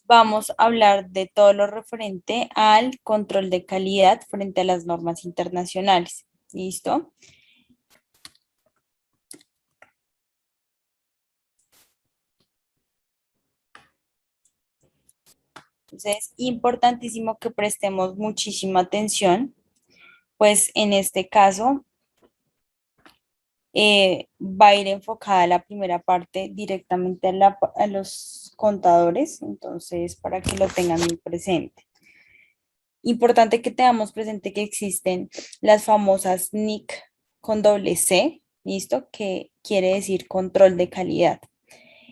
vamos a hablar de todo lo referente al control de calidad frente a las normas internacionales. ¿Listo? Entonces, importantísimo que prestemos muchísima atención, pues en este caso va a ir enfocada la primera parte directamente a los contadores, entonces para que lo tengan muy presente. Importante que tengamos presente que existen las famosas NIC con doble C, ¿listo? Que quiere decir control de calidad.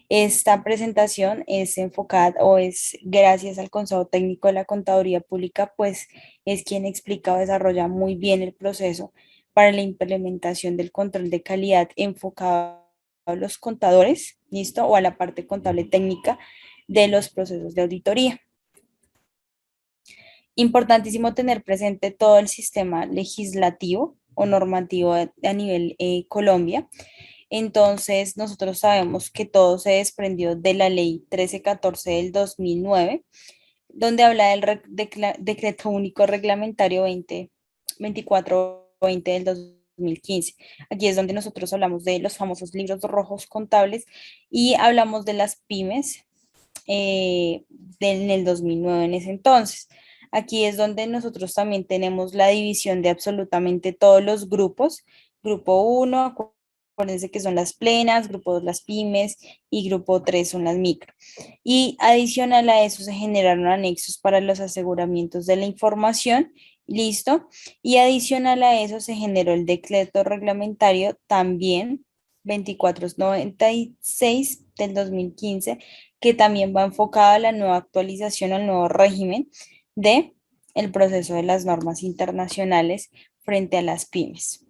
Esta presentación es enfocada o es gracias al Consejo Técnico de la Contaduría Pública, pues es quien explica o desarrolla muy bien el proceso para la implementación del control de calidad enfocado a los contadores, ¿listo? O a la parte contable técnica de los procesos de auditoría. Importantísimo tener presente todo el sistema legislativo o normativo a nivel Colombia. Entonces, nosotros sabemos que todo se desprendió de la ley 1314 del 2009, donde habla del decreto único reglamentario 2420 del 2015. Aquí es donde nosotros hablamos de los famosos libros rojos contables y hablamos de las pymes en el 2009 en ese entonces. Aquí es donde nosotros también tenemos la división de absolutamente todos los grupos. Grupo uno, acuérdense que son las plenas, grupo 2 las pymes y grupo 3 son las micro. Y adicional a eso se generaron anexos para los aseguramientos de la información, listo. Y adicional a eso se generó el decreto reglamentario también 2496 del 2015, que también va enfocada a la nueva actualización, al nuevo régimen de el proceso de las normas internacionales frente a las pymes.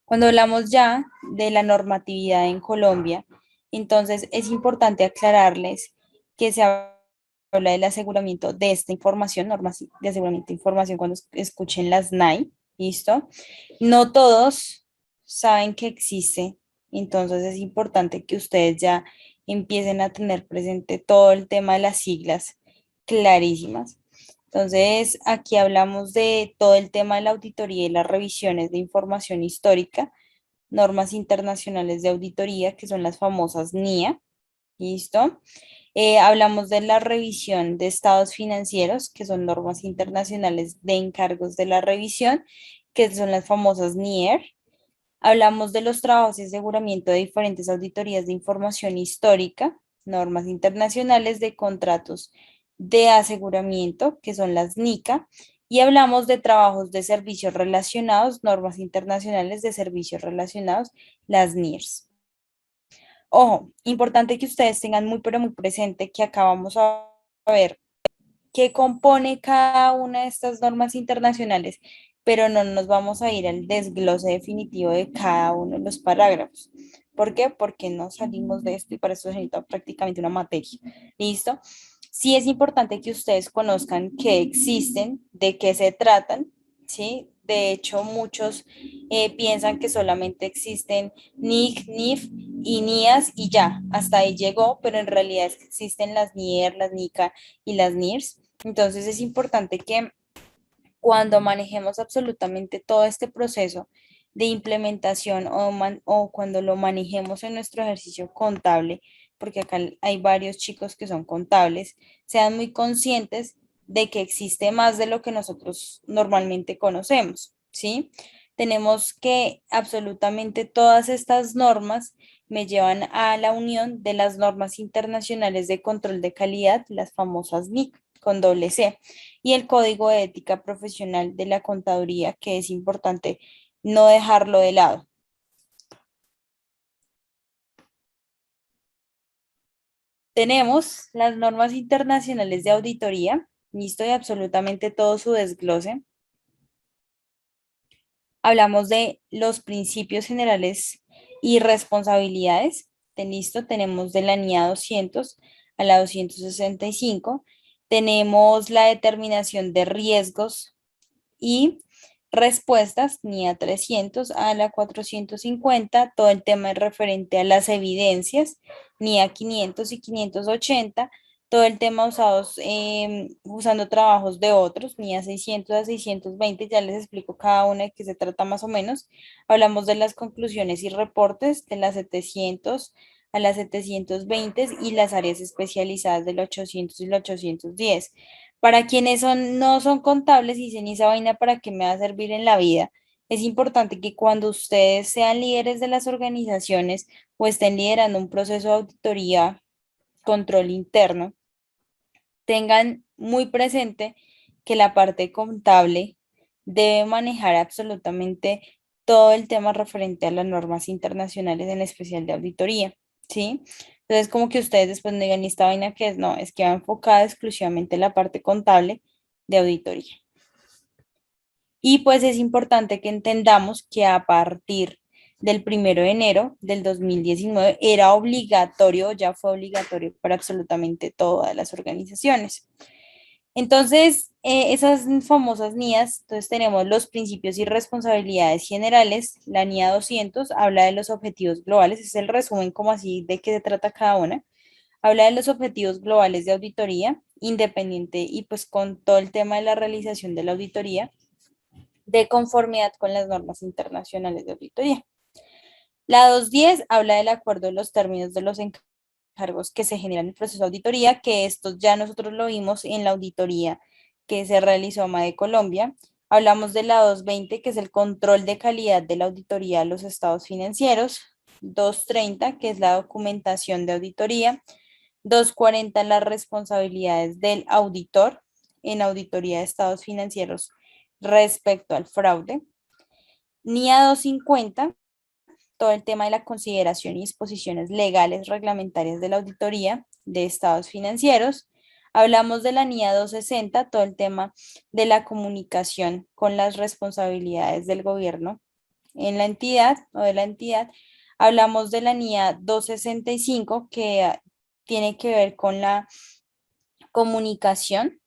Cuando hablamos ya de la normatividad en Colombia, entonces es importante aclararles que se habla del aseguramiento de esta información, normas de aseguramiento de información cuando escuchen las NAI, ¿listo? No todos saben que existe, entonces es importante que ustedes ya empiecen a tener presente todo el tema de las siglas clarísimas. Entonces, aquí hablamos de todo el tema de la auditoría y las revisiones de información histórica, normas internacionales de auditoría, que son las famosas NIA, ¿listo? Hablamos de la revisión de estados financieros, que son normas internacionales de encargos de la revisión, que son las famosas NIER. Hablamos de los trabajos y aseguramiento de diferentes auditorías de información histórica, normas internacionales de contratos de aseguramiento, que son las NICA, y hablamos de trabajos de servicios relacionados, normas internacionales de servicios relacionados, las NIRS. Ojo, importante que ustedes tengan muy, pero muy presente que acá vamos a ver qué compone cada una de estas normas internacionales, pero no nos vamos a ir al desglose definitivo de cada uno de los parágrafos. ¿Por qué? Porque no salimos de esto y para eso se necesita prácticamente una materia. ¿Listo? Sí es importante que ustedes conozcan qué existen, de qué se tratan, ¿sí? De hecho, muchos piensan que solamente existen NIC, NIF y NIAS y ya, hasta ahí llegó, pero en realidad existen las NIER, las NICA y las NIRS. Entonces es importante que cuando manejemos absolutamente todo este proceso de implementación o cuando lo manejemos en nuestro ejercicio contable, porque acá hay varios chicos que son contables, sean muy conscientes de que existe más de lo que nosotros normalmente conocemos, ¿sí? Tenemos que absolutamente todas estas normas me llevan a la unión de las normas internacionales de control de calidad, las famosas NIC con doble C, y el Código de Ética Profesional de la Contaduría, que es importante no dejarlo de lado. Tenemos las normas internacionales de auditoría, listo y absolutamente todo su desglose. Hablamos de los principios generales y responsabilidades. Listo, tenemos de la NIA 200 a la 265. Tenemos la determinación de riesgos y respuestas, NIA 300 a la 450, todo el tema es referente a las evidencias, NIA 500 y 580, todo el tema usados, usando trabajos de otros, NIA 600 a 620, ya les explico cada una de qué se trata más o menos. Hablamos de las conclusiones y reportes de las 700 a las 720 y las áreas especializadas del 800 y el 810. Para quienes no son contables y dicen, ¿y esa vaina para qué me va a servir en la vida? Es importante que cuando ustedes sean líderes de las organizaciones o estén liderando un proceso de auditoría, control interno, tengan muy presente que la parte contable debe manejar absolutamente todo el tema referente a las normas internacionales, en especial de auditoría, ¿sí? Entonces, como que ustedes después no digan, ¿y esta vaina qué es? No, es que va enfocada exclusivamente en la parte contable de auditoría. Y pues es importante que entendamos que a partir del 1 de enero del 2019 era obligatorio, ya fue obligatorio para absolutamente todas las organizaciones. Entonces, esas famosas NIAs, entonces tenemos los principios y responsabilidades generales. La NIA 200 habla de los objetivos globales, es el resumen como así de qué se trata cada una. Habla de los objetivos globales de auditoría, independiente y pues con todo el tema de la realización de la auditoría, de conformidad con las normas internacionales de auditoría. La 210 habla del acuerdo de los términos de los encargos que se generan en el proceso de auditoría, que esto ya nosotros lo vimos en la auditoría que se realizó a de Colombia. Hablamos de la 220, que es el control de calidad de la auditoría de los estados financieros. 230, que es la documentación de auditoría. 240, las responsabilidades del auditor en auditoría de estados financieros respecto al fraude. NIA 250, todo el tema de la consideración y disposiciones legales reglamentarias de la auditoría de estados financieros. Hablamos de la NIA 260, todo el tema de la comunicación con las responsabilidades del gobierno en la entidad o de la entidad. Hablamos de la NIA 265, que tiene que ver con la comunicación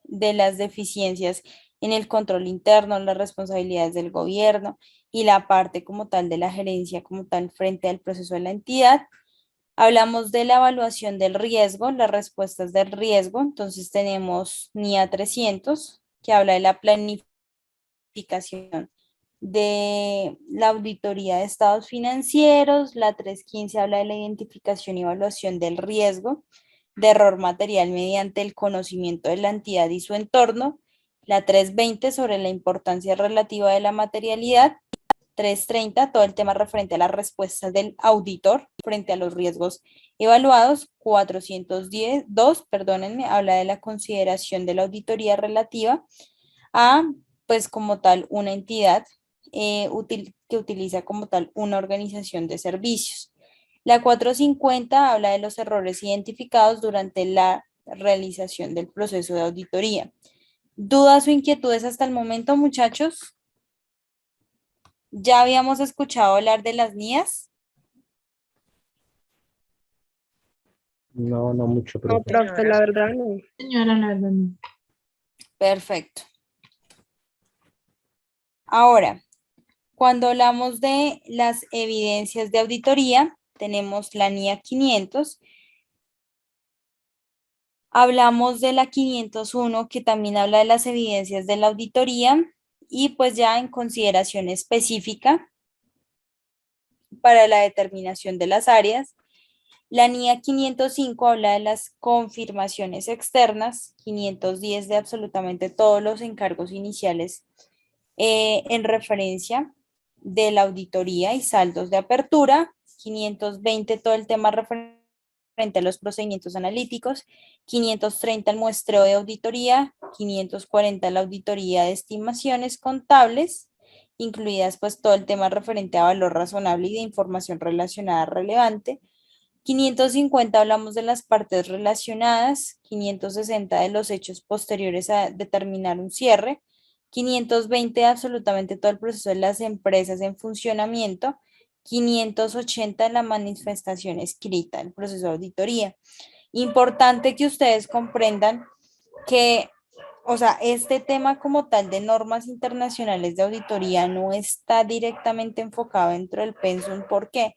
de las deficiencias en el control interno, las responsabilidades del gobierno y la parte como tal de la gerencia como tal frente al proceso de la entidad. Hablamos de la evaluación del riesgo, las respuestas del riesgo. Entonces tenemos NIA 300, que habla de la planificación de la auditoría de estados financieros. La 315 habla de la identificación y evaluación del riesgo de error material mediante el conocimiento de la entidad y su entorno. La 320 sobre la importancia relativa de la materialidad. 330, todo el tema referente a las respuestas del auditor frente a los riesgos evaluados. 410, perdónenme, habla de la consideración de la auditoría relativa a, pues como tal, una entidad que utiliza como tal una organización de servicios. La 450 habla de los errores identificados durante la realización del proceso de auditoría. ¿Dudas o inquietudes hasta el momento, muchachos? ¿Ya habíamos escuchado hablar de las NIAs? No, no mucho, No, profe. profe, la verdad no. Señora, la verdad no. Perfecto. Ahora, cuando hablamos de las evidencias de auditoría, tenemos la NIA 500. Hablamos de la 501, que también habla de las evidencias de la auditoría, y pues ya en consideración específica para la determinación de las áreas. La NIA 505 habla de las confirmaciones externas, 510 de absolutamente todos los encargos iniciales en referencia de la auditoría y saldos de apertura. 520 todo el tema referente a los procedimientos analíticos. 530 el muestreo de auditoría. 540 la auditoría de estimaciones contables, incluidas pues todo el tema referente a valor razonable y de información relacionada relevante. 550 hablamos de las partes relacionadas. 560 de los hechos posteriores a determinar un cierre. 520 absolutamente todo el proceso de las empresas en funcionamiento. 580 la manifestación escrita, el proceso de auditoría. Importante que ustedes comprendan que, o sea, este tema como tal de normas internacionales de auditoría no está directamente enfocado dentro del pensum. ¿Por qué?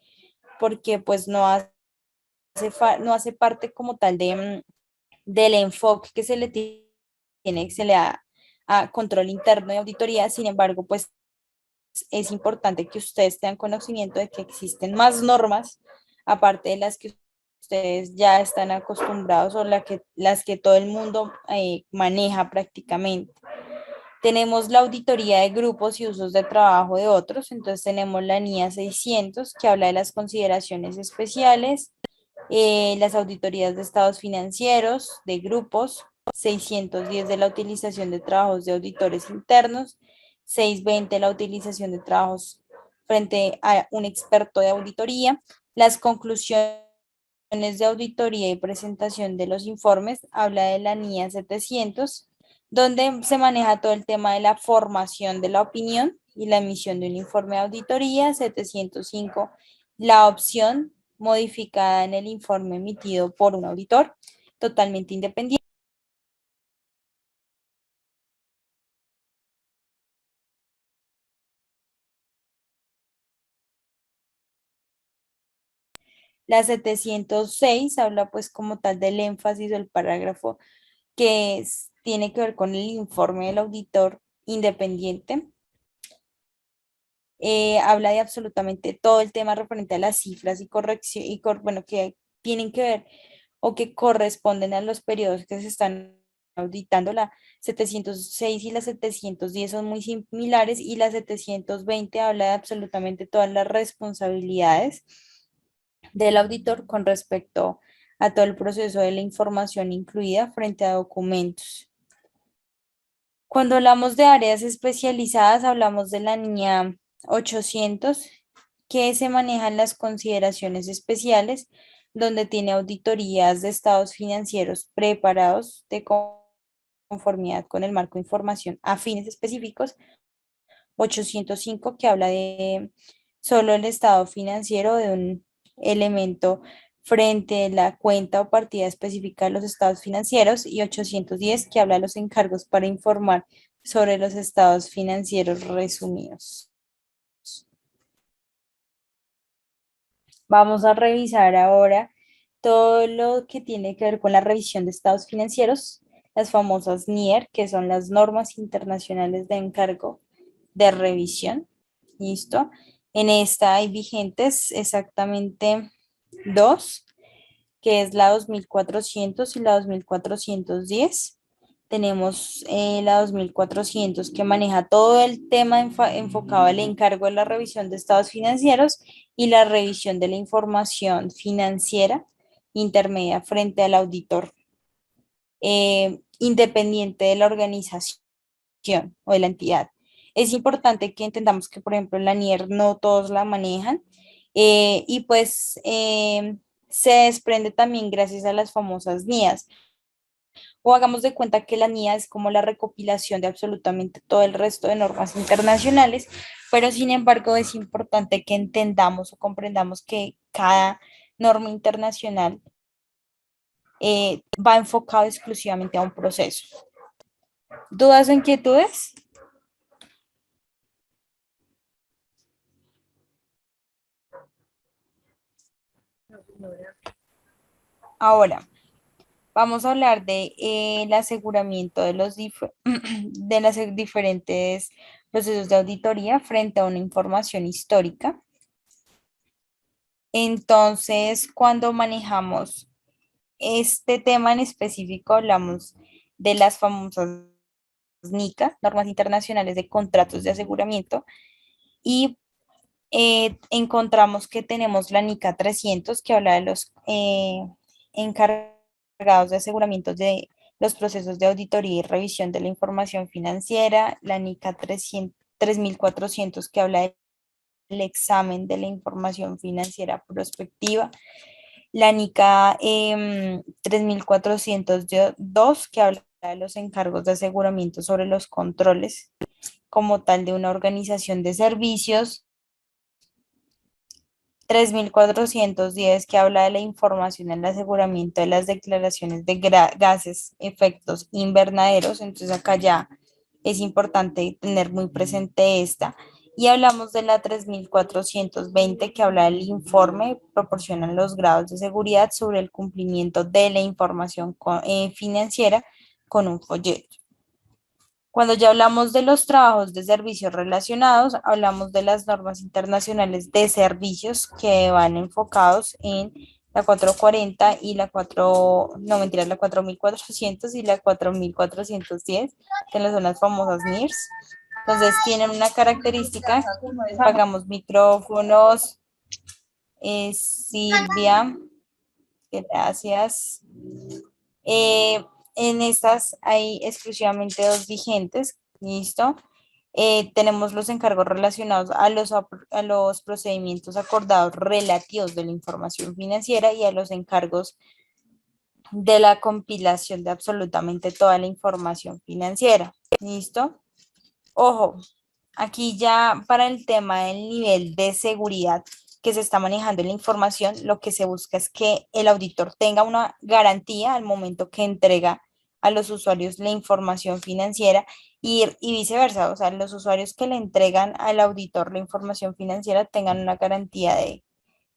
Porque pues no hace parte como tal del enfoque que se le tiene, que se le da a control interno y auditoría. Sin embargo, pues es importante que ustedes tengan conocimiento de que existen más normas, aparte de las que ustedes ya están acostumbrados o las que todo el mundo maneja prácticamente. Tenemos la auditoría de grupos y usos de trabajo de otros, entonces tenemos la NIA 600 que habla de las consideraciones especiales, las auditorías de estados financieros, de grupos, 610 de la utilización de trabajos de auditores internos, 620 la utilización de trabajos frente a un experto de auditoría, las conclusiones de auditoría y presentación de los informes, habla de la NIA 700, donde se maneja todo el tema de la formación de la opinión y la emisión de un informe de auditoría. 705 la opción modificada en el informe emitido por un auditor totalmente independiente. La 706 habla pues como tal del énfasis del párrafo tiene que ver con el informe del auditor independiente. Habla de absolutamente todo el tema referente a las cifras y corrección, bueno, que tienen que ver o que corresponden a los periodos que se están auditando. La 706 y la 710 son muy similares y la 720 habla de absolutamente todas las responsabilidades del auditor con respecto a todo el proceso de la información incluida frente a documentos. Cuando hablamos de áreas especializadas, hablamos de la NIA 800, que se manejan las consideraciones especiales, donde tiene auditorías de estados financieros preparados de conformidad con el marco de información a fines específicos. 805, que habla de solo el estado financiero de un elemento frente a la cuenta o partida específica de los estados financieros, y 810, que habla de los encargos para informar sobre los estados financieros resumidos. Vamos a revisar ahora todo lo que tiene que ver con la revisión de estados financieros, las famosas NIER, que son las normas internacionales de encargo de revisión. ¿Listo? En esta hay vigentes exactamente dos, que es la 2400 y la 2410. Tenemos la 2400 que maneja todo el tema enfocado al encargo de la revisión de estados financieros y la revisión de la información financiera intermedia frente al auditor independiente de la organización o de la entidad. Es importante que entendamos que, por ejemplo, la NIER no todos la manejan y pues se desprende también gracias a las famosas NIAs. O hagamos de cuenta que la NIA es como la recopilación de absolutamente todo el resto de normas internacionales, pero sin embargo es importante que entendamos o comprendamos que cada norma internacional va enfocado exclusivamente a un proceso. ¿Dudas o inquietudes? Ahora, vamos a hablar de el aseguramiento de de los diferentes procesos de auditoría frente a una información histórica. Entonces, cuando manejamos este tema en específico, hablamos de las famosas NICA, normas internacionales de contratos de aseguramiento, y encontramos que tenemos la NICA 300 que habla de los encargados de aseguramientos de los procesos de auditoría y revisión de la información financiera, la NICA 300, 3400 que habla del examen de la información financiera prospectiva, la NICA 3402 que habla de los encargos de aseguramiento sobre los controles como tal de una organización de servicios, 3410 que habla de la información en el aseguramiento de las declaraciones de gases, efectos invernaderos. Entonces acá ya es importante tener muy presente esta. Y hablamos de la 3420 que habla del informe, proporcionan los grados de seguridad sobre el cumplimiento de la información financiera con un folleto. Cuando ya hablamos de los trabajos de servicios relacionados, hablamos de las normas internacionales de servicios que van enfocados en la 440 y la 4, no mentiras, la 4400 y la 4410, que son las famosas NIRS. Entonces tienen una característica, pagamos micrófonos, Silvia, gracias. En estas hay exclusivamente dos vigentes, ¿listo? Tenemos los encargos relacionados a los procedimientos acordados relativos de la información financiera y a los encargos de la compilación de absolutamente toda la información financiera, ¿listo? Ojo, aquí ya para el tema del nivel de seguridad que se está manejando en la información, lo que se busca es que el auditor tenga una garantía al momento que entrega a los usuarios la información financiera y viceversa, o sea, los usuarios que le entregan al auditor la información financiera tengan una garantía de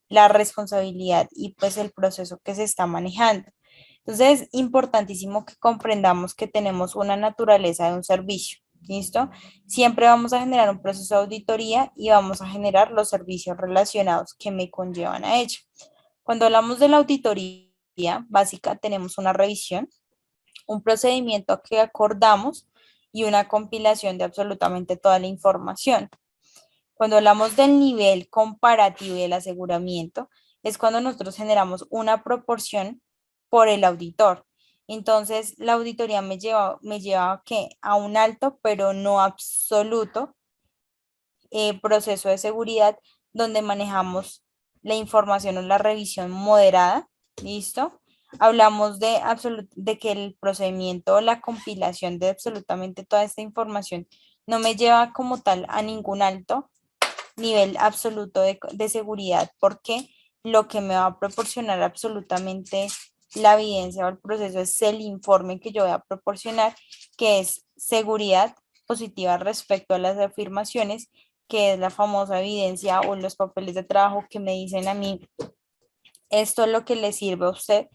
la responsabilidad y pues el proceso que se está manejando. Entonces, es importantísimo que comprendamos que tenemos una naturaleza de un servicio. ¿Listo? Siempre vamos a generar un proceso de auditoría y vamos a generar los servicios relacionados que me conllevan a ello. Cuando hablamos de la auditoría básica, tenemos una revisión, un procedimiento que acordamos y una compilación de absolutamente toda la información. Cuando hablamos del nivel comparativo y del aseguramiento, es cuando nosotros generamos una proporción por el auditor. Entonces, la auditoría me lleva a un alto, pero no absoluto, proceso de seguridad donde manejamos la información o la revisión moderada. ¿Listo? Hablamos de que el procedimiento o la compilación de absolutamente toda esta información no me lleva como tal a ningún alto nivel absoluto de seguridad, porque lo que me va a proporcionar absolutamente la evidencia o el proceso es el informe que yo voy a proporcionar, que es seguridad positiva respecto a las afirmaciones, que es la famosa evidencia o los papeles de trabajo que me dicen a mí, esto es lo que le sirve a usted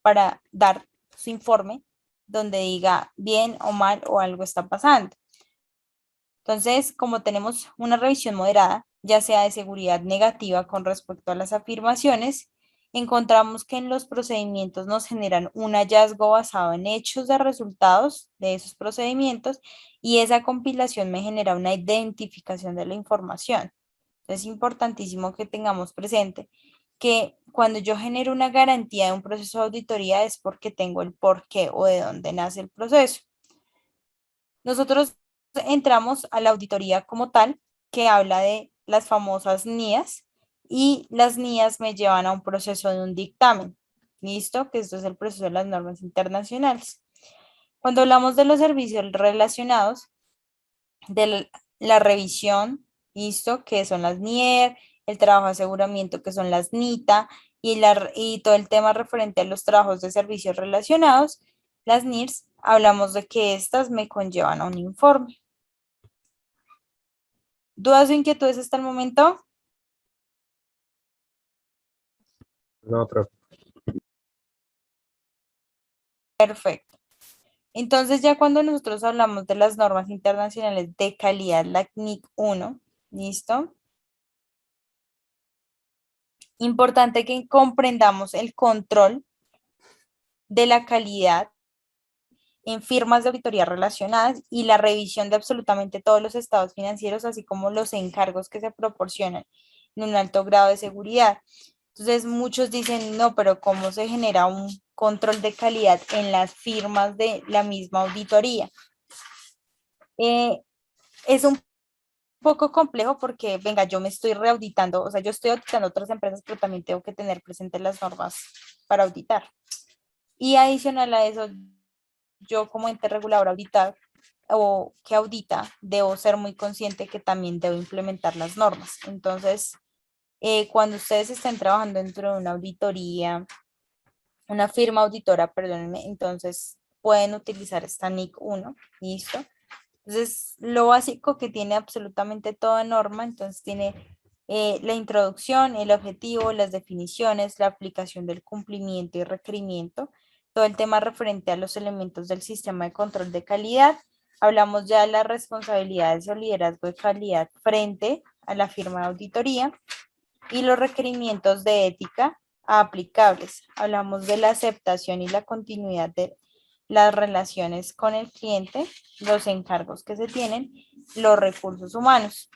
para dar su informe donde diga bien o mal o algo está pasando. Entonces, como tenemos una revisión moderada, ya sea de seguridad negativa con respecto a las afirmaciones, encontramos que en los procedimientos nos generan un hallazgo basado en hechos de resultados de esos procedimientos y esa compilación me genera una identificación de la información. Entonces, es importantísimo que tengamos presente que cuando yo genero una garantía de un proceso de auditoría es porque tengo el porqué o de dónde nace el proceso. Nosotros entramos a la auditoría como tal, que habla de las famosas NIAs, y las NIAs me llevan a un proceso de un dictamen. ¿Listo? Que esto es el proceso de las normas internacionales. Cuando hablamos de los servicios relacionados, de la revisión, ¿listo? Que son las NIER, el trabajo de aseguramiento, que son las NITA, y todo el tema referente a los trabajos de servicios relacionados, las NIRS, hablamos de que estas me conllevan a un informe. ¿Dudas o inquietudes hasta el momento? No, profe. Perfecto. Entonces, ya cuando nosotros hablamos de las normas internacionales de calidad, la CNIC 1, ¿listo? Importante que comprendamos el control de la calidad en firmas de auditoría relacionadas y la revisión de absolutamente todos los estados financieros, así como los encargos que se proporcionan en un alto grado de seguridad. Entonces, muchos dicen, no, pero ¿cómo se genera un control de calidad en las firmas de la misma auditoría? Es un poco complejo porque, venga, yo me estoy reauditando, o sea, yo estoy auditando otras empresas, pero también tengo que tener presentes las normas para auditar. Y adicional a eso, yo como ente regulador auditar o que audita, debo ser muy consciente que también debo implementar las normas. Entonces, cuando ustedes estén trabajando dentro de una auditoría, una firma auditora, perdónenme, entonces pueden utilizar esta NIC 1, ¿listo? Entonces, lo básico que tiene absolutamente toda norma, entonces tiene la introducción, el objetivo, las definiciones, la aplicación del cumplimiento y requerimiento, todo el tema referente a los elementos del sistema de control de calidad. Hablamos ya de las responsabilidades o liderazgo de calidad frente a la firma de auditoría y los requerimientos de ética aplicables. Hablamos de la aceptación y la continuidad de las relaciones con el cliente, los encargos que se tienen, los recursos humanos.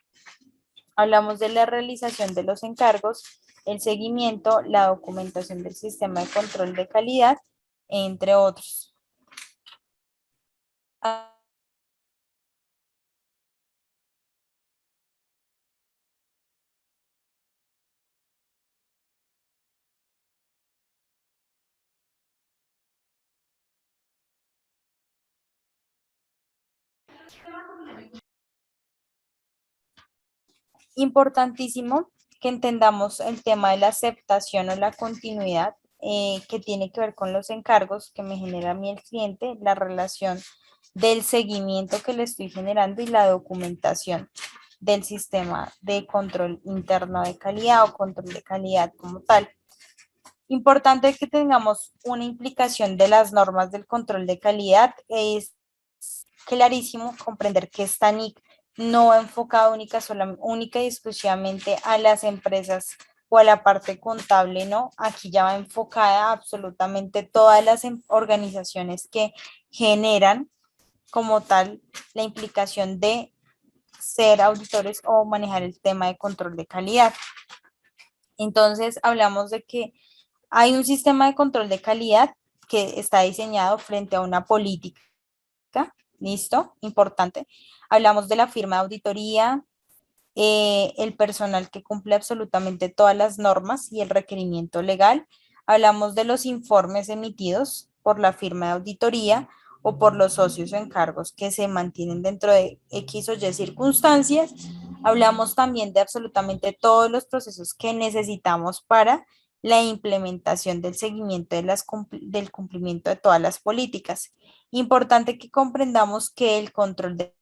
Hablamos de la realización de los encargos, el seguimiento, la documentación del sistema de control de calidad, entre otros. Importantísimo que entendamos el tema de la aceptación o la continuidad que tiene que ver con los encargos que me genera a mí el cliente, la relación del seguimiento que le estoy generando y la documentación del sistema de control interno de calidad o control de calidad como tal. Importante que tengamos una implicación de las normas del control de calidad. Es clarísimo comprender que esta NIC no va enfocada única y exclusivamente a las empresas o a la parte contable, ¿no? Aquí ya va enfocada a absolutamente todas las organizaciones que generan como tal la implicación de ser auditores o manejar el tema de control de calidad. Entonces, hablamos de que hay un sistema de control de calidad que está diseñado frente a una política. ¿Listo? Importante. Hablamos de la firma de auditoría, el personal que cumple absolutamente todas las normas y el requerimiento legal. Hablamos de los informes emitidos por la firma de auditoría o por los socios o encargos que se mantienen dentro de X o Y circunstancias. Hablamos también de absolutamente todos los procesos que necesitamos para la implementación del seguimiento del cumplimiento de todas las políticas. Importante que comprendamos que el control de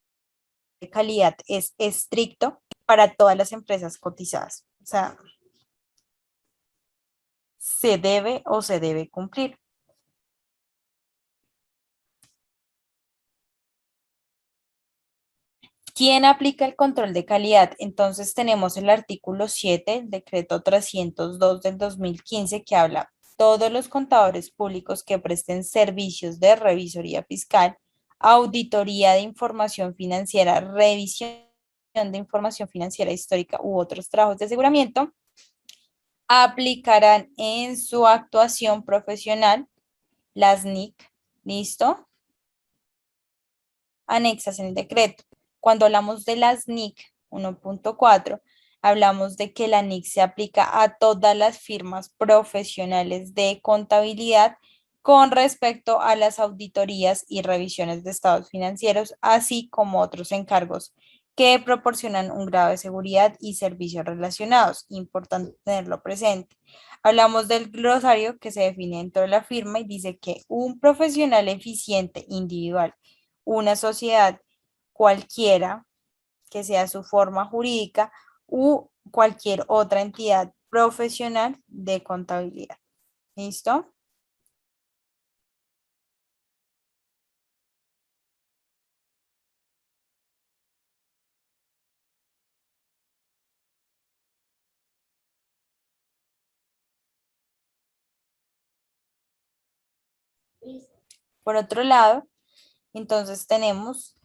calidad es estricto para todas las empresas cotizadas. O sea, se debe cumplir. ¿Quién aplica el control de calidad? Entonces tenemos el artículo 7, el decreto 302 del 2015, que habla todos los contadores públicos que presten servicios de revisoría fiscal, auditoría de información financiera, revisión de información financiera histórica u otros trabajos de aseguramiento, aplicarán en su actuación profesional las NIC, ¿listo? Anexas en el decreto. Cuando hablamos de las NIC 1.4, hablamos de que la NIC se aplica a todas las firmas profesionales de contabilidad con respecto a las auditorías y revisiones de estados financieros, así como otros encargos que proporcionan un grado de seguridad y servicios relacionados. Importante tenerlo presente. Hablamos del glosario que se define dentro de la firma y dice que un profesional eficiente individual, una sociedad cualquiera que sea su forma jurídica u cualquier otra entidad profesional de contabilidad. ¿Listo? Por otro lado, entonces tenemos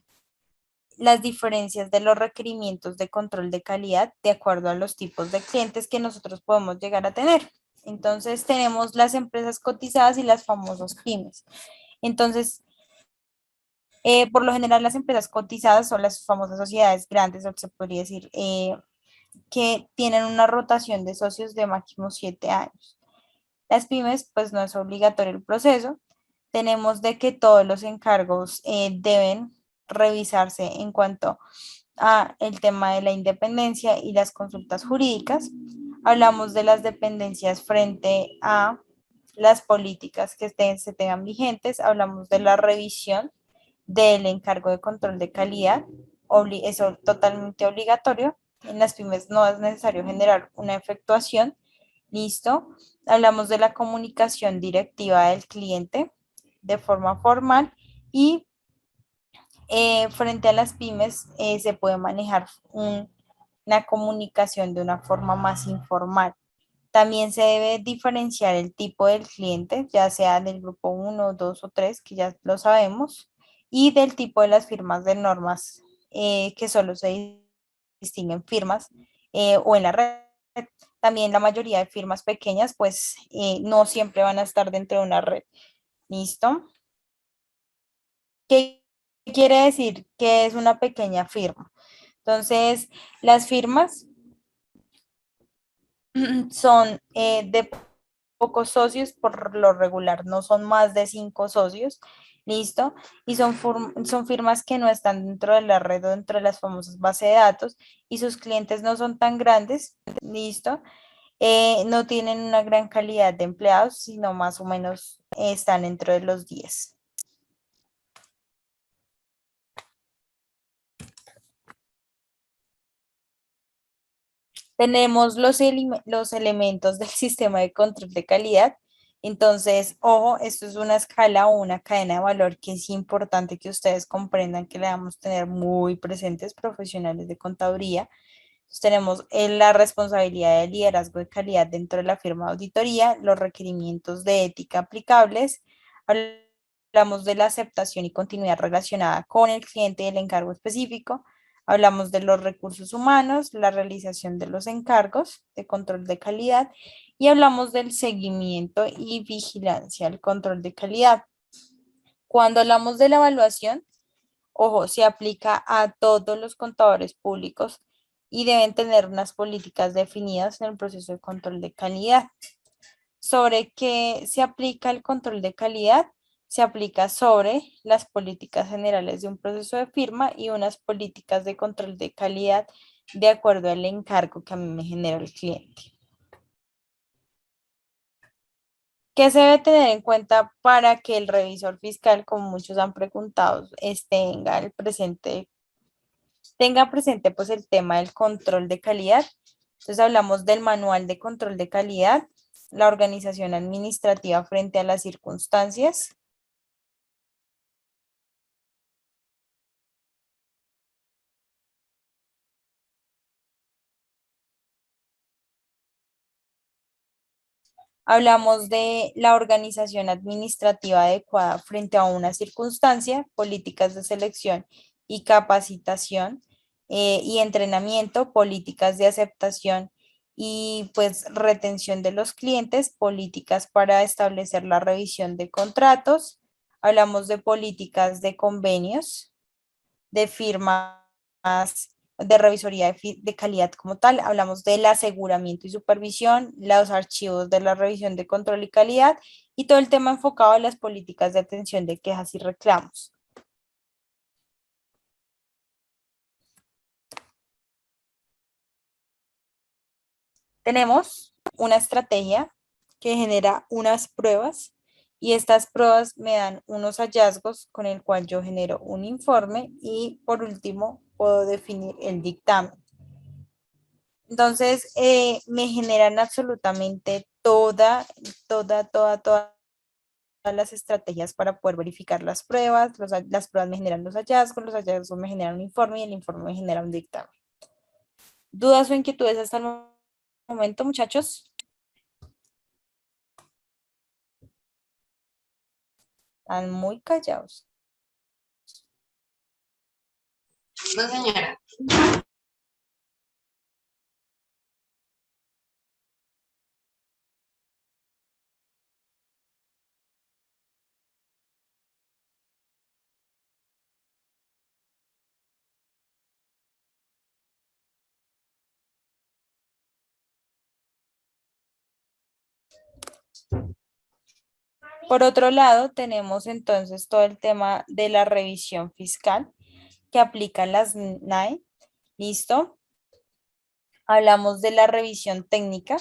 las diferencias de los requerimientos de control de calidad de acuerdo a los tipos de clientes que nosotros podemos llegar a tener. Entonces tenemos las empresas cotizadas y las famosas pymes. Entonces, por lo general las empresas cotizadas son las famosas sociedades grandes, o se podría decir, que tienen una rotación de socios de máximo 7 años. Las pymes, pues no es obligatorio el proceso. Tenemos de que todos los encargos deben revisarse en cuanto a el tema de la independencia y las consultas jurídicas. Hablamos de las dependencias frente a las políticas que se tengan vigentes. Hablamos de la revisión del encargo de control de calidad, eso totalmente obligatorio. En las pymes no es necesario generar una efectuación. Listo. Hablamos de la comunicación directiva del cliente de forma formal y frente a las pymes se puede manejar una comunicación de una forma más informal. También se debe diferenciar el tipo del cliente, ya sea del grupo uno, 2 o 3, que ya lo sabemos, y del tipo de las firmas de normas, que solo se distinguen firmas o en la red. También la mayoría de firmas pequeñas, pues no siempre van a estar dentro de una red. ¿Listo? ¿Qué quiere decir que es una pequeña firma? Entonces, las firmas son de pocos socios por lo regular, no son más de 5 socios, ¿listo? Y son firmas que no están dentro de la red o dentro de las famosas bases de datos y sus clientes no son tan grandes, ¿listo? No tienen una gran calidad de empleados, sino más o menos están dentro de los 10. Tenemos los elementos del sistema de control de calidad. Entonces, ojo, esto es una escala o una cadena de valor que es importante que ustedes comprendan que le vamos a tener muy presentes profesionales de contaduría. Entonces, tenemos la responsabilidad de liderazgo de calidad dentro de la firma de auditoría, los requerimientos de ética aplicables, hablamos de la aceptación y continuidad relacionada con el cliente y el encargo específico. Hablamos de los recursos humanos, la realización de los encargos de control de calidad y hablamos del seguimiento y vigilancia al control de calidad. Cuando hablamos de la evaluación, ojo, se aplica a todos los contadores públicos y deben tener unas políticas definidas en el proceso de control de calidad. ¿Sobre qué se aplica el control de calidad? Se aplica sobre las políticas generales de un proceso de firma y unas políticas de control de calidad de acuerdo al encargo que a mí me genera el cliente. ¿Qué se debe tener en cuenta para que el revisor fiscal, como muchos han preguntado, tenga presente pues el tema del control de calidad? Entonces hablamos del manual de control de calidad, la organización administrativa frente a las circunstancias. Hablamos de la organización administrativa adecuada frente a una circunstancia, políticas de selección y capacitación y entrenamiento, políticas de aceptación y pues retención de los clientes, políticas para establecer la revisión de contratos. Hablamos de políticas de convenios, de firmas de revisoría de calidad como tal, hablamos del aseguramiento y supervisión, los archivos de la revisión de control y calidad y todo el tema enfocado en las políticas de atención de quejas y reclamos. Tenemos una estrategia que genera unas pruebas y estas pruebas me dan unos hallazgos con el cual yo genero un informe y por último puedo definir el dictamen. Entonces, me generan absolutamente todas las estrategias para poder verificar las pruebas. Las pruebas me generan los hallazgos me generan un informe y el informe me genera un dictamen. ¿Dudas o inquietudes hasta el momento, muchachos? Están muy callados. No, señora. Por otro lado, tenemos entonces todo el tema de la revisión fiscal que aplican las NAE. ¿Listo? Hablamos de la revisión técnica,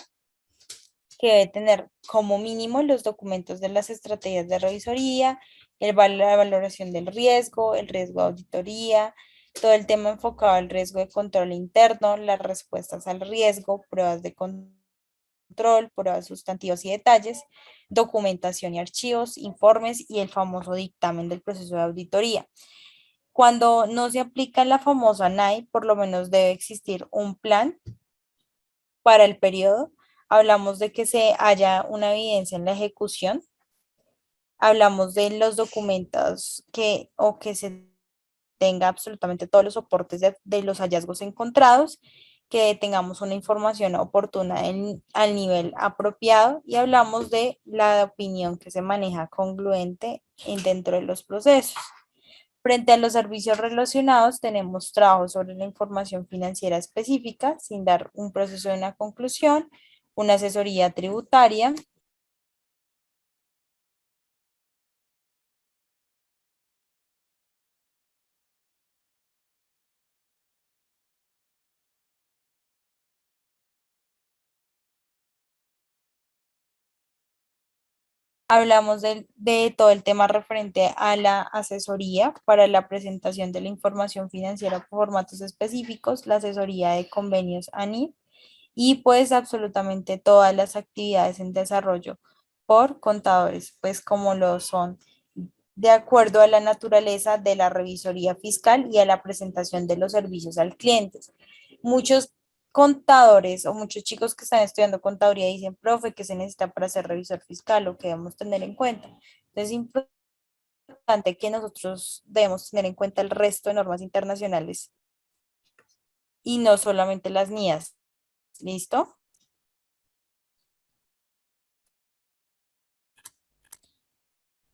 que debe tener como mínimo los documentos de las estrategias de revisoría, la valoración del riesgo, el riesgo de auditoría, todo el tema enfocado al riesgo de control interno, las respuestas al riesgo, pruebas de control, pruebas sustantivas y detalles, documentación y archivos, informes y el famoso dictamen del proceso de auditoría. Cuando no se aplica la famosa NAI, por lo menos debe existir un plan para el periodo. Hablamos de que se haya una evidencia en la ejecución. Hablamos de los documentos que se tenga absolutamente todos los soportes de los hallazgos encontrados, que tengamos una información oportuna al nivel apropiado y hablamos de la opinión que se maneja congruente dentro de los procesos. Frente a los servicios relacionados, tenemos trabajo sobre la información financiera específica, sin dar un proceso de una conclusión, una asesoría tributaria. Hablamos de todo el tema referente a la asesoría para la presentación de la información financiera por formatos específicos, la asesoría de convenios ANI y pues absolutamente todas las actividades en desarrollo por contadores, pues como lo son de acuerdo a la naturaleza de la revisoría fiscal y a la presentación de los servicios al cliente. Muchos contadores o muchos chicos que están estudiando contaduría dicen, profe, ¿qué se necesita para ser revisor fiscal o qué debemos tener en cuenta? Entonces, es importante que nosotros debemos tener en cuenta el resto de normas internacionales y no solamente las mías. ¿Listo?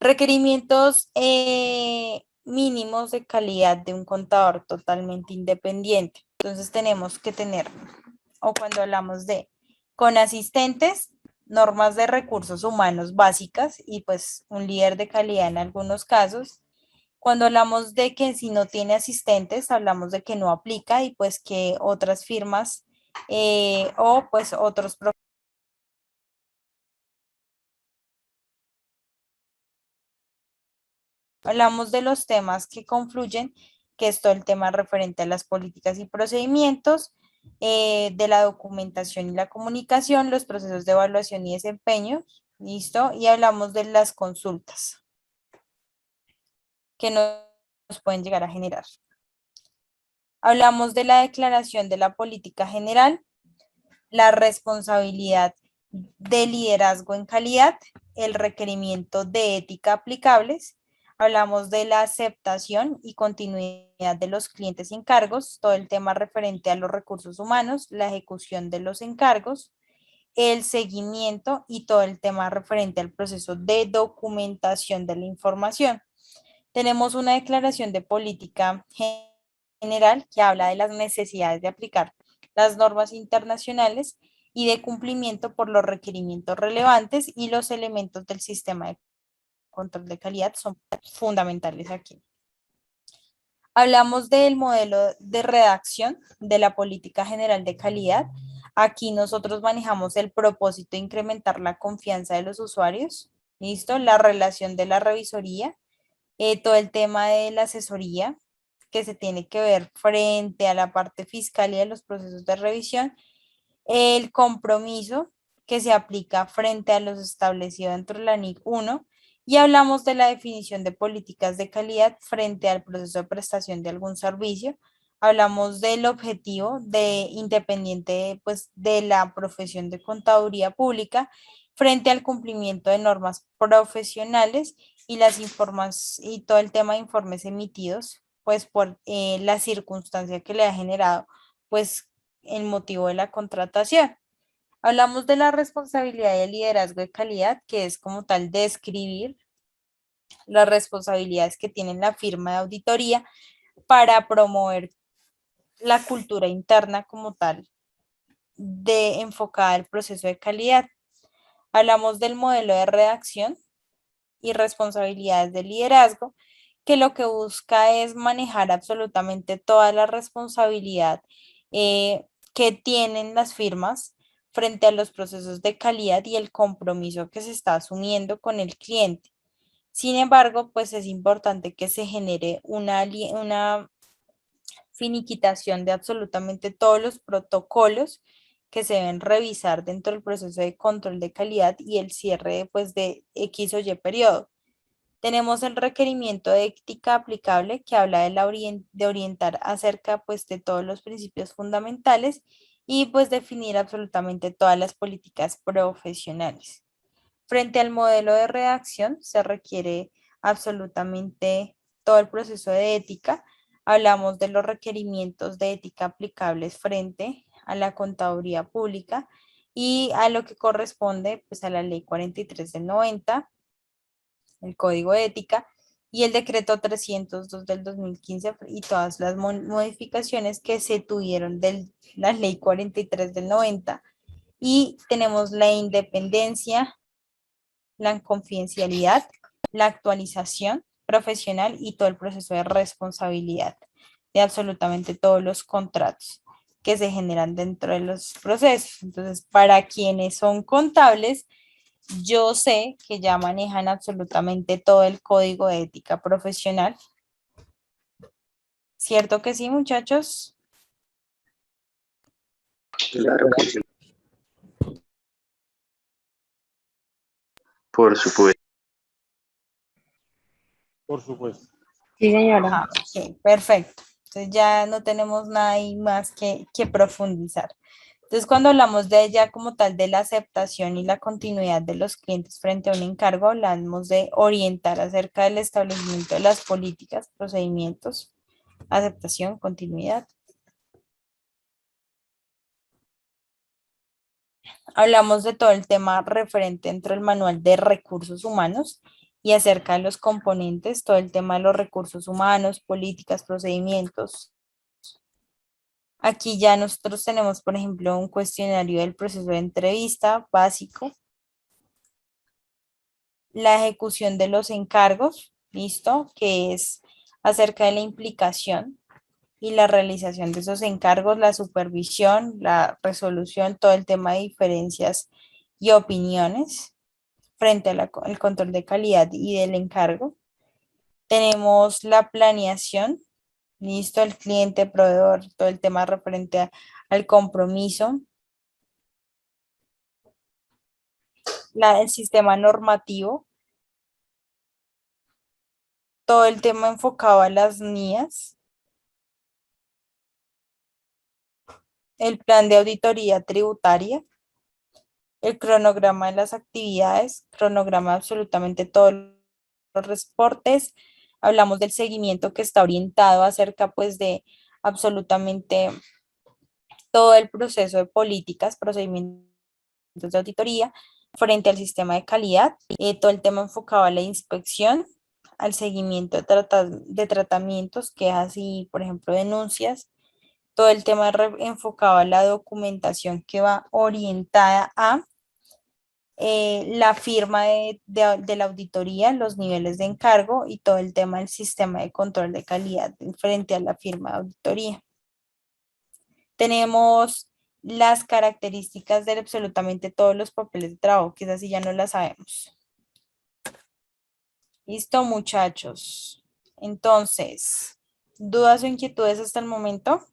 Requerimientos mínimos de calidad de un contador totalmente independiente. Entonces tenemos que tener, o cuando hablamos de con asistentes, normas de recursos humanos básicas y pues un líder de calidad en algunos casos. Cuando hablamos de que si no tiene asistentes, hablamos de que no aplica y pues que otras firmas o pues otros hablamos de los temas que confluyen, que es todo el tema referente a las políticas y procedimientos, de la documentación y la comunicación, los procesos de evaluación y desempeño, ¿listo? Y hablamos de las consultas que nos pueden llegar a generar. Hablamos de la declaración de la política general, la responsabilidad de liderazgo en calidad, el requerimiento de ética aplicables. Hablamos de la aceptación y continuidad de los clientes y encargos, todo el tema referente a los recursos humanos, la ejecución de los encargos, el seguimiento y todo el tema referente al proceso de documentación de la información. Tenemos una declaración de política general que habla de las necesidades de aplicar las normas internacionales y de cumplimiento por los requerimientos relevantes y los elementos del sistema de control de calidad son fundamentales aquí. Hablamos del modelo de redacción de la política general de calidad. Aquí nosotros manejamos el propósito de incrementar la confianza de los usuarios, ¿listo? La relación de la revisoría, todo el tema de la asesoría que se tiene que ver frente a la parte fiscal y de los procesos de revisión, el compromiso que se aplica frente a los establecidos dentro de la NIC 1 y hablamos de la definición de políticas de calidad frente al proceso de prestación de algún servicio. Hablamos del objetivo de independiente pues, de la profesión de contaduría pública frente al cumplimiento de normas profesionales y las informas y todo el tema de informes emitidos pues por la circunstancia que le ha generado pues el motivo de la contratación. Hablamos de la responsabilidad y el liderazgo de calidad, que es como tal describir las responsabilidades que tiene la firma de auditoría para promover la cultura interna como tal de enfocada al proceso de calidad. Hablamos del modelo de redacción y responsabilidades de liderazgo, que lo que busca es manejar absolutamente toda la responsabilidad que tienen las firmas frente a los procesos de calidad y el compromiso que se está asumiendo con el cliente. Sin embargo, pues es importante que se genere una finiquitación de absolutamente todos los protocolos que se deben revisar dentro del proceso de control de calidad y el cierre pues, de X o Y periodo. Tenemos el requerimiento de ética aplicable que habla de orientar acerca pues, de todos los principios fundamentales y pues definir absolutamente todas las políticas profesionales. Frente al modelo de redacción se requiere absolutamente todo el proceso de ética. Hablamos de los requerimientos de ética aplicables frente a la contaduría pública y a lo que corresponde pues, a la ley 43 del 90, el Código de Ética y el decreto 302 del 2015 y todas las modificaciones que se tuvieron de la ley 43 del 90. Y tenemos la independencia, la confidencialidad, la actualización profesional y todo el proceso de responsabilidad de absolutamente todos los contratos que se generan dentro de los procesos. Entonces, para quienes son contables, yo sé que ya manejan absolutamente todo el código de ética profesional. ¿Cierto que sí, muchachos? Claro que sí. Por supuesto. Por supuesto. Sí, señora. Ah, ok, perfecto. Entonces ya no tenemos nada ahí más que profundizar. Entonces, cuando hablamos de ella como tal de la aceptación y la continuidad de los clientes frente a un encargo, hablamos de orientar acerca del establecimiento de las políticas, procedimientos, aceptación, continuidad. Hablamos de todo el tema referente dentro del manual de recursos humanos y acerca de los componentes, todo el tema de los recursos humanos, políticas, procedimientos. Aquí ya nosotros tenemos, por ejemplo, un cuestionario del proceso de entrevista básico, la ejecución de los encargos, ¿listo? Que es acerca de la implicación y la realización de esos encargos, la supervisión, la resolución, todo el tema de diferencias y opiniones frente al control de calidad y del encargo. Tenemos la planeación, ¿listo? El cliente, proveedor, todo el tema referente al compromiso. El sistema normativo, todo el tema enfocado a las NIAs, el plan de auditoría tributaria, el cronograma de las actividades, cronograma de absolutamente todos los reportes, hablamos del seguimiento que está orientado acerca pues de absolutamente todo el proceso de políticas, procedimientos de auditoría frente al sistema de calidad, todo el tema enfocado a la inspección, al seguimiento de tratamientos, quejas y, por ejemplo, denuncias, todo el tema enfocado a la documentación que va orientada a la firma de la auditoría, los niveles de encargo y todo el tema del sistema de control de calidad frente a la firma de auditoría. Tenemos las características de absolutamente todos los papeles de trabajo, que esas sí ya no las sabemos. Listo, muchachos. Entonces, ¿dudas o inquietudes hasta el momento?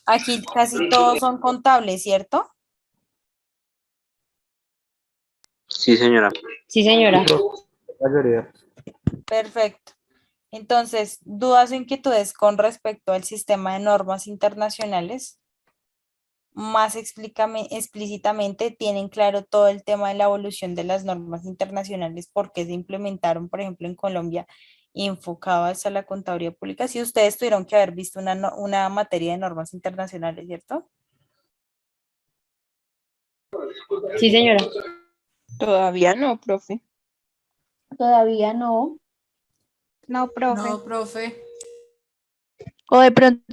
Aquí casi todos son contables, ¿cierto? Sí, señora. Sí, señora. Mayoría. Perfecto. Entonces, ¿dudas o inquietudes con respecto al sistema de normas internacionales? Más explícitamente tienen claro todo el tema de la evolución de las normas internacionales, porque se implementaron, por ejemplo, en Colombia, enfocadas a la contaduría pública. Si ustedes tuvieron que haber visto una materia de normas internacionales, ¿cierto? Sí, señora. Todavía no, profe. Todavía no. No, profe. No, profe. O de pronto,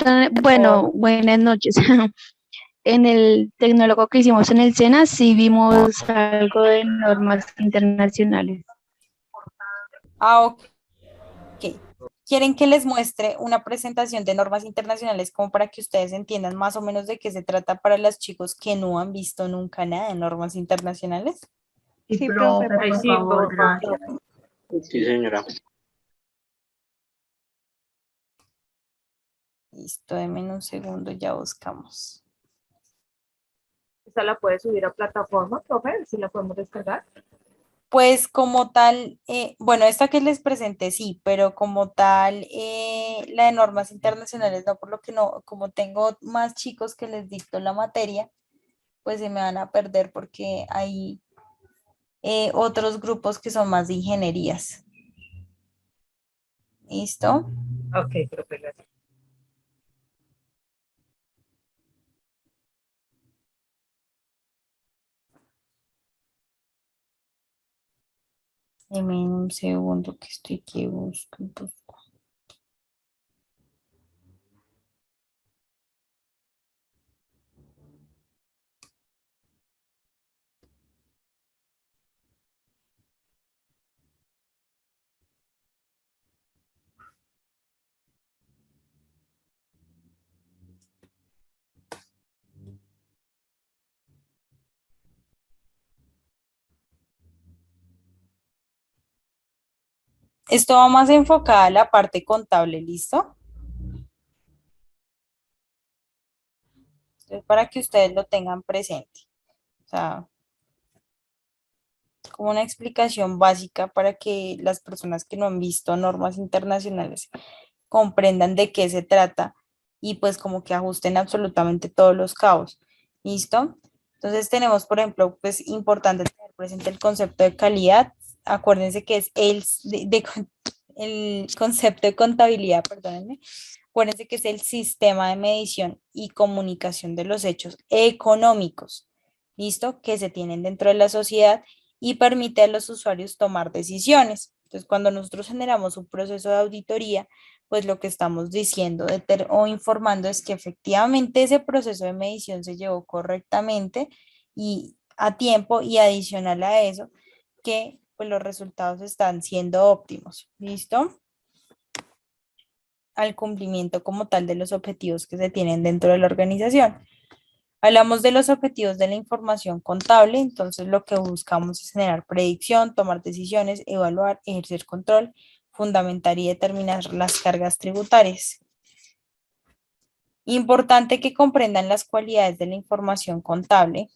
bueno, buenas noches. En el tecnólogo que hicimos en el SENA sí vimos algo de normas internacionales. Ah, ok. quieren que les muestre una presentación de normas internacionales como para que ustedes entiendan más o menos de qué se trata para los chicos que no han visto nunca nada de normas internacionales. Sí, profe, por Sí, favor. por favor. Sí, señora. Listo, denme un segundo, ya buscamos. ¿Esta la puede subir a plataforma, profe? ¿Si la podemos descargar? Pues como tal, bueno, esta que les presenté sí, pero como tal, la de normas internacionales no, por lo que no, como tengo más chicos que les dicto la materia, pues se me van a perder porque hay otros grupos que son más de ingenierías. ¿Listo? Ok, profe, gracias. Deme un segundo que estoy aquí buscando. Esto va más enfocada a la parte contable, ¿listo? Entonces, para que ustedes lo tengan presente. O sea, como una explicación básica para que las personas que no han visto normas internacionales comprendan de qué se trata y pues como que ajusten absolutamente todos los cabos. ¿Listo? Entonces tenemos, por ejemplo, pues importante tener presente el concepto de calidad. Acuérdense que es el concepto de contabilidad, perdónenme. Acuérdense que es el sistema de medición y comunicación de los hechos económicos, ¿listo? Que se tienen dentro de la sociedad y permite a los usuarios tomar decisiones. Entonces, cuando nosotros generamos un proceso de auditoría, pues lo que estamos diciendo o informando es que efectivamente ese proceso de medición se llevó correctamente y a tiempo y adicional a eso, que pues los resultados están siendo óptimos. ¿Listo? Al cumplimiento como tal de los objetivos que se tienen dentro de la organización. Hablamos de los objetivos de la información contable, entonces lo que buscamos es generar predicción, tomar decisiones, evaluar, ejercer control, fundamentar y determinar las cargas tributarias. Importante que comprendan las cualidades de la información contable.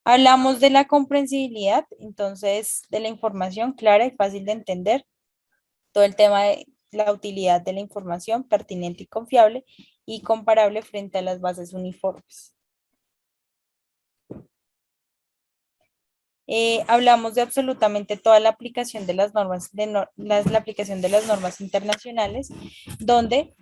Hablamos de la comprensibilidad, entonces de la información clara y fácil de entender, todo el tema de la utilidad de la información pertinente y confiable y comparable frente a las bases uniformes. Hablamos de absolutamente toda la aplicación de las normas, la aplicación de las normas internacionales, donde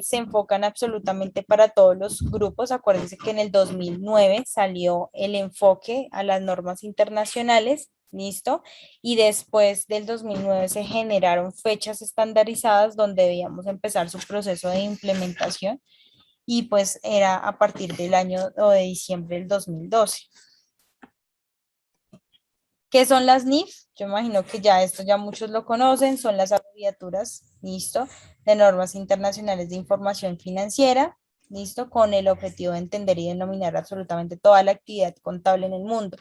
se enfocan absolutamente para todos los grupos. Acuérdense que en el 2009 salió el enfoque a las normas internacionales, ¿listo? Y después del 2009 se generaron fechas estandarizadas donde debíamos empezar su proceso de implementación y pues era a partir del año o de diciembre del 2012. ¿Qué son las NIF? Yo imagino que ya esto ya muchos lo conocen, son las abreviaturas, listo, de normas internacionales de información financiera, listo, con el objetivo de entender y denominar absolutamente toda la actividad contable en el mundo.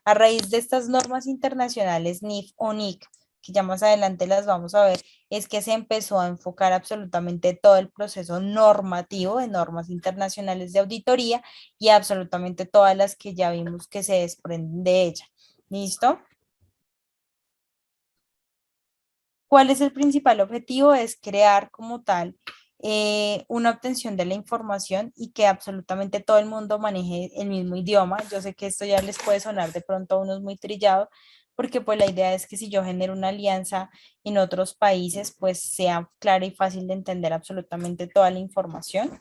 A raíz de estas normas internacionales NIF o NIC, que ya más adelante las vamos a ver, es que se empezó a enfocar absolutamente todo el proceso normativo de normas internacionales de auditoría y absolutamente todas las que ya vimos que se desprenden de ella. ¿Listo? ¿Cuál es el principal objetivo? Es crear como tal una obtención de la información y que absolutamente todo el mundo maneje el mismo idioma. Yo sé que esto ya les puede sonar de pronto a unos muy trillado, porque pues la idea es que si yo genero una alianza en otros países, pues sea clara y fácil de entender absolutamente toda la información.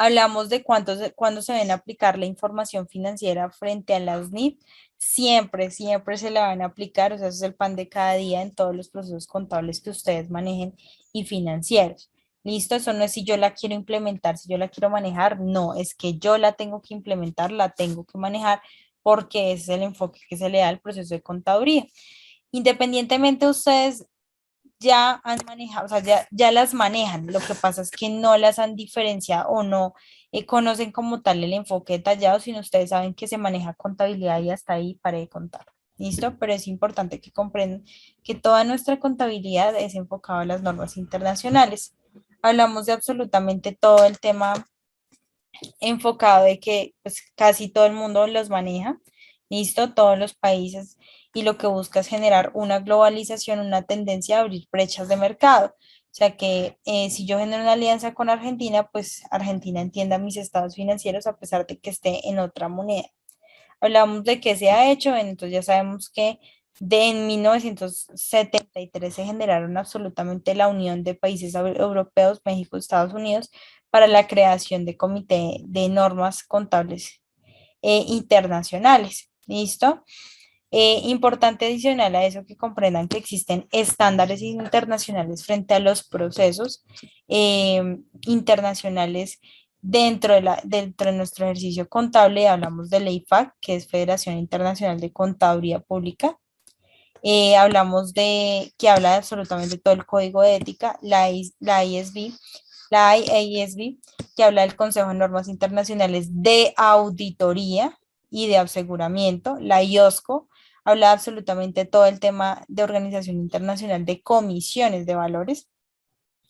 Hablamos de cuándo se ven a aplicar la información financiera frente a las NIF. Siempre, siempre se la van a aplicar, o sea, eso es el pan de cada día en todos los procesos contables que ustedes manejen y financieros. Listo, eso no es si yo la quiero implementar, si yo la quiero manejar, no, es que yo la tengo que implementar, la tengo que manejar porque ese es el enfoque que se le da al proceso de contaduría. Independientemente ustedes ya han manejado, o sea, ya las manejan. Lo que pasa es que no las han diferenciado o no conocen como tal el enfoque detallado, sino ustedes saben que se maneja contabilidad y hasta ahí paré de contar. ¿Listo? Pero es importante que comprendan que toda nuestra contabilidad es enfocada a las normas internacionales. Hablamos de absolutamente todo el tema enfocado de que pues, casi todo el mundo los maneja, listo, todos los países, y lo que busca es generar una globalización, una tendencia a abrir brechas de mercado. O sea que si yo genero una alianza con Argentina, pues Argentina entienda mis estados financieros a pesar de que esté en otra moneda. Hablamos de qué se ha hecho, bueno, entonces ya sabemos que en 1973 se generaron absolutamente la Unión de Países Europeos, México, Estados Unidos, para la creación de comité de normas contables internacionales. ¿Listo? Importante adicional a eso que comprendan que existen estándares internacionales frente a los procesos internacionales dentro de nuestro ejercicio contable. Hablamos de la IFAC, que es Federación Internacional de Contaduría Pública. Hablamos de que habla de absolutamente todo el código de ética, la ISB, la IASB, que habla del Consejo de Normas Internacionales de Auditoría y de Aseguramiento, la IOSCO, habla de absolutamente todo el tema de Organización Internacional de Comisiones de Valores,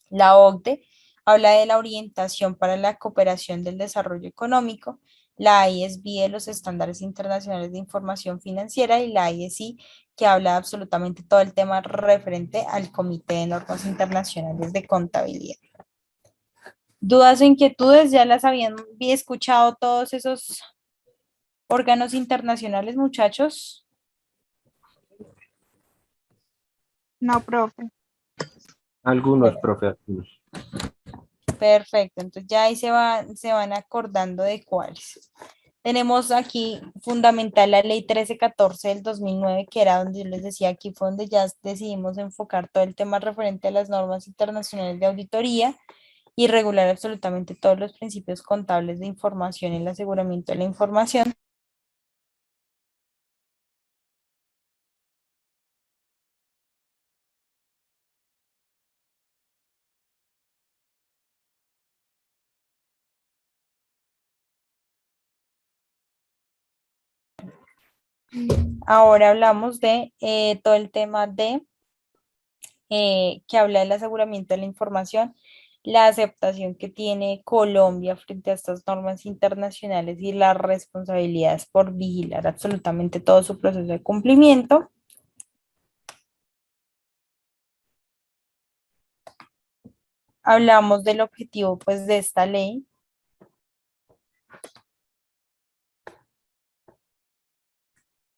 la OCDE, habla de la orientación para la cooperación del desarrollo económico, la ISB de los estándares internacionales de información financiera y la ISI que habla de absolutamente todo el tema referente al Comité de Normas Internacionales de Contabilidad. ¿Dudas o inquietudes? ¿Ya las habían escuchado todos esos órganos internacionales, muchachos? No, profe. Algunos, profe, algunos. Perfecto, entonces ya ahí se van acordando de cuáles. Tenemos aquí fundamental la ley 1314 del 2009, que era donde yo les decía, aquí fue donde ya decidimos enfocar todo el tema referente a las normas internacionales de auditoría y regular absolutamente todos los principios contables de información y el aseguramiento de la información. Ahora hablamos de todo el tema de que habla del aseguramiento de la información, la aceptación que tiene Colombia frente a estas normas internacionales y las responsabilidades por vigilar absolutamente todo su proceso de cumplimiento. Hablamos del objetivo pues de esta ley,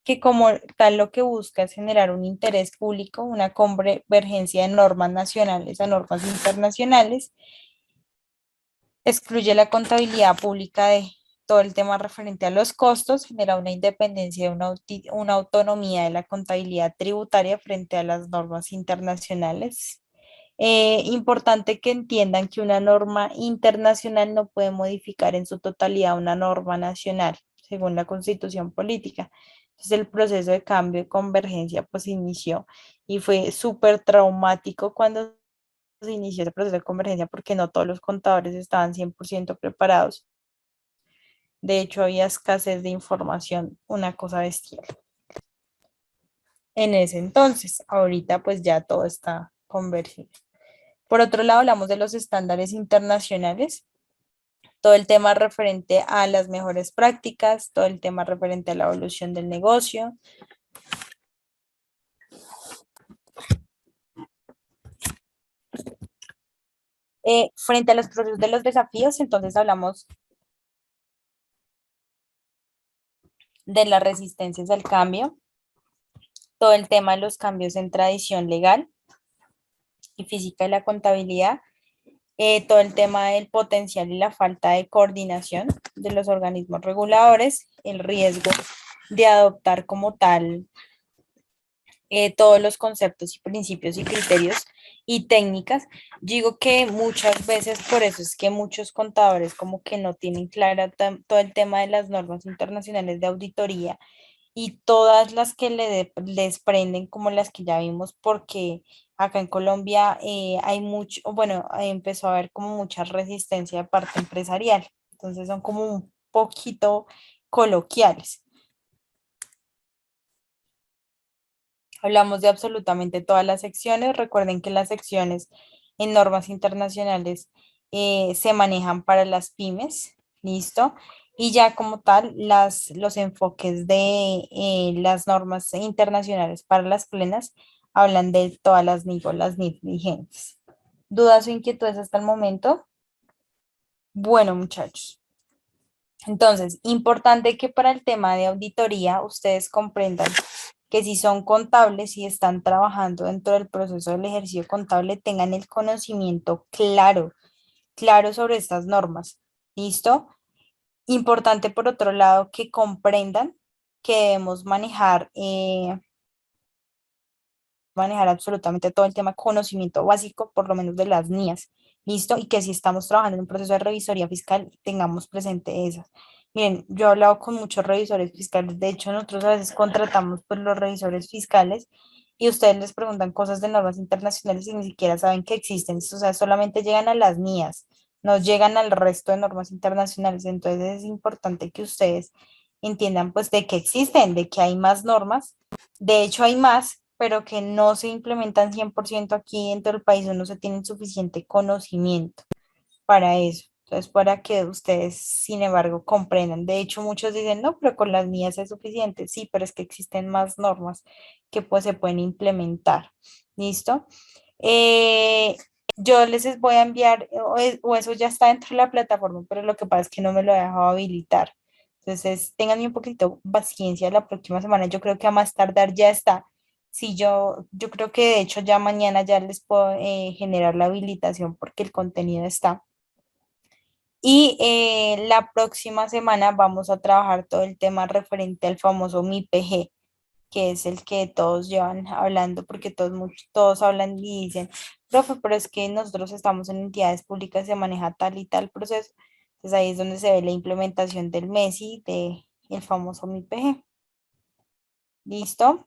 que como tal lo que busca es generar un interés público, una convergencia de normas nacionales a normas internacionales, excluye la contabilidad pública de todo el tema referente a los costos, genera una independencia, una autonomía de la contabilidad tributaria frente a las normas internacionales. Importante que entiendan que una norma internacional no puede modificar en su totalidad una norma nacional, según la Constitución política. Entonces el proceso de cambio de convergencia pues inició y fue súper traumático cuando se inició el proceso de convergencia porque no todos los contadores estaban 100% preparados. De hecho, había escasez de información, una cosa bestial. En ese entonces, ahorita pues ya todo está convergido. Por otro lado, hablamos de los estándares internacionales, todo el tema referente a las mejores prácticas, todo el tema referente a la evolución del negocio. Frente a los procesos de los desafíos, entonces hablamos de las resistencias al cambio, todo el tema de los cambios en tradición legal y física de la contabilidad, todo el tema del potencial y la falta de coordinación de los organismos reguladores, el riesgo de adoptar como tal todos los conceptos y principios y criterios y técnicas. Digo que muchas veces por eso es que muchos contadores como que no tienen clara todo el tema de las normas internacionales de auditoría y todas las que les prenden como las que ya vimos, porque acá en Colombia hay mucho, bueno, empezó a haber como mucha resistencia de parte empresarial, entonces son como un poquito coloquiales. Hablamos de absolutamente todas las secciones. Recuerden que las secciones en normas internacionales se manejan para las pymes, ¿listo? Y ya como tal, los enfoques de las normas internacionales para las plenas hablan de todas las las NIF vigentes. ¿Dudas o inquietudes hasta el momento? Bueno, muchachos. Entonces, importante que para el tema de auditoría ustedes comprendan que si son contables y están trabajando dentro del proceso del ejercicio contable, tengan el conocimiento claro sobre estas normas. ¿Listo? Importante por otro lado que comprendan que debemos manejar absolutamente todo el tema conocimiento básico, por lo menos de las NIAs, ¿listo? Y que si estamos trabajando en un proceso de revisoría fiscal, tengamos presente esas. Miren, yo he hablado con muchos revisores fiscales, de hecho nosotros a veces contratamos pues los revisores fiscales y ustedes les preguntan cosas de normas internacionales y ni siquiera saben que existen, o sea, solamente llegan a las NIAs, no llegan al resto de normas internacionales, entonces es importante que ustedes entiendan pues de que existen, de que hay más normas, de hecho hay más, pero que no se implementan 100% aquí dentro del país o no se tiene suficiente conocimiento para eso. Entonces, para que ustedes, sin embargo, comprendan. De hecho, muchos dicen, no, pero con las mías es suficiente. Sí, pero es que existen más normas que pues se pueden implementar. ¿Listo? Eh, yo voy a enviar, o eso ya está dentro de la plataforma, pero lo que pasa es que no me lo he dejado habilitar. Entonces, tengan un poquito paciencia la próxima semana. Yo creo que a más tardar ya está. Sí, yo creo que de hecho ya mañana ya les puedo generar la habilitación porque el contenido está. Y la próxima semana vamos a trabajar todo el tema referente al famoso MIPG, que es el que todos llevan hablando, porque todos hablan y dicen, profe, pero es que nosotros estamos en entidades públicas, se maneja tal y tal proceso. Entonces ahí es donde se ve la implementación del MESI, de el famoso MIPG. ¿Listo?